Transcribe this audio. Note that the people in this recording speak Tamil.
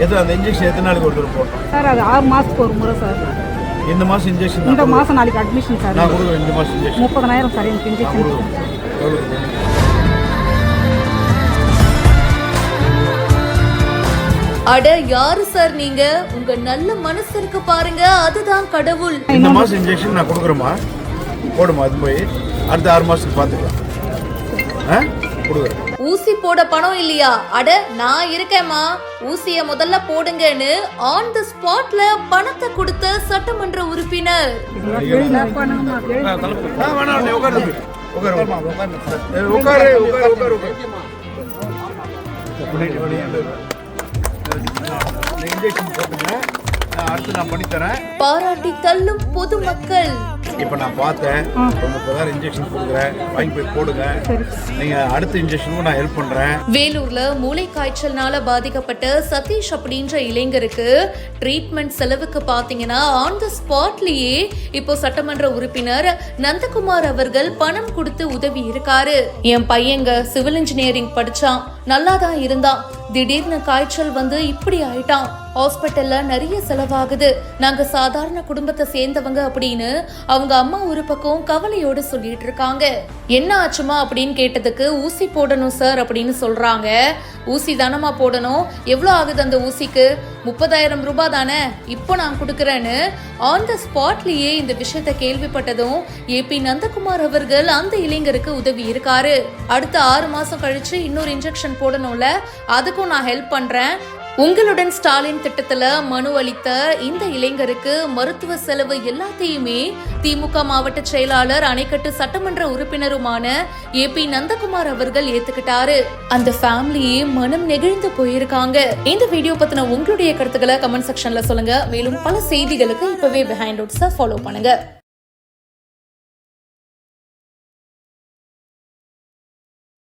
அந்த இன்ஜெக்ஷன் எத்தனை நாளைக்கு ஒரு தடவை போட்டோம் சார்? அது 6 மாதத்துக்கு ஒரு முறை சார். இந்த மாதம் இன்ஜெக்ஷன் இந்த மாதம் நாளைக்கு அட்மிஷன் சார். நான் கொடுக்குறேன். இந்த மாதம் இன்ஜெக்ஷன் 30,000 சார் எனக்கு இன்ஜெக்ஷன். அட யாரு சார் நீங்க? உங்க நல்ல மனசு இருக்கு பாருங்க, அதுதான் கடவுள். இந்த மாதம் இன்ஜெக்ஷன் நான் கொடுக்குறேம்மா, போடுமா. அது போய் அடுத்த 6 மாதத்துக்கு பார்த்துக்கலாம். கொடுக்குறேன். ஊசி போட பணம் இல்லையா? அட நான் இருக்கேம்மா, ஊசிய முதல்ல போடுங்கன்னு ஆன் தி ஸ்பாட்ல பணத்தை கொடுத்த சட்டமன்ற உறுப்பினர். அடுத்து நான் பண்ணித்தரேன். பாராட்டி தள்ளும் பொதுமக்கள். இப்ப நான் பார்த்தேன், 30,000 இன்ஜெக்ஷன் கொடுக்குறேன், வாங்கி போய் போடுங்க. நீங்க அடுத்த இன்ஜெக்ஷனுக்கும் நான் ஹெல்ப் பண்றேன். வேலூர்ல மூளை காய்ச்சல்னால பாதிக்கப்பட்ட சதீஷ் அப்படின்ற இளைஞருக்கு ட்ரீட்மெண்ட் செலவுக்கு பாத்தீங்கன்னா ஆன் தி ஸ்பாட்லயே இப்போ சட்டமன்ற உறுப்பினர் நந்தகுமார் அவர்கள் பணம் கொடுத்து உதவி இருக்காரு. என் பையங்க சிவில் இன்ஜினியரிங் படிச்சான், நல்லாதான் இருந்தான், திடீர்னு காய்ச்சல் வந்து இப்படி ஆயிட்டான், ஹாஸ்பிட்டல்ல நிறைய செலவாகுது, நாங்க சாதாரண குடும்பத்தை சேர்ந்தவங்க அப்படின்னு அவங்க அம்மா ஒரு பக்கம் கவலையோட சொல்லிட்டு இருக்காங்க. என்ன ஆச்சுமா அப்படின்னு கேட்டதுக்கு ஊசி போடணும் சார் அப்படின்னு சொல்றாங்க. ஊசி தானமா போடணும், எவ்வளவு ஆகுது அந்த ஊசிக்கு? 30,000 ரூபாய் தானே, இப்போ நான் கொடுக்கறேன்னு ஆன் த ஸ்பாட்லயே இந்த விஷயத்த கேள்விப்பட்டதும் ஏபி நந்தகுமார் அவர்கள் அந்த இளைஞருக்கு உதவி இருக்காரு. அடுத்த 6 மாசம் கழிச்சு இன்னொரு இன்ஜெக்ஷன் போடணும்ல, அதுக்கும் நான் ஹெல்ப் பண்றேன். உங்களுடன் ஸ்டாலின் திட்டத்துல மனு அளித்த இந்த இளைஞருக்கு மருத்துவ செலவு எல்லாத்தையுமே திமுக மாவட்ட செயலாளர் அணைக்கட்டு சட்டமன்ற உறுப்பினருமான ஏபி நந்தகுமார் அவர்கள் ஏத்துக்கிட்டாரு. அந்த ஃபேமிலியே மனம் நெகிழ்ந்து போயிருக்காங்க. இந்த வீடியோ பத்தின உங்களுடைய கருத்துக்களை கமெண்ட் செக்ஷன்ல சொல்லுங்க. மேலும் பல செய்திகளுக்கு இப்பவே பிஹைண்ட் ரூட்ஸை ஃபாலோ பண்ணுங்க.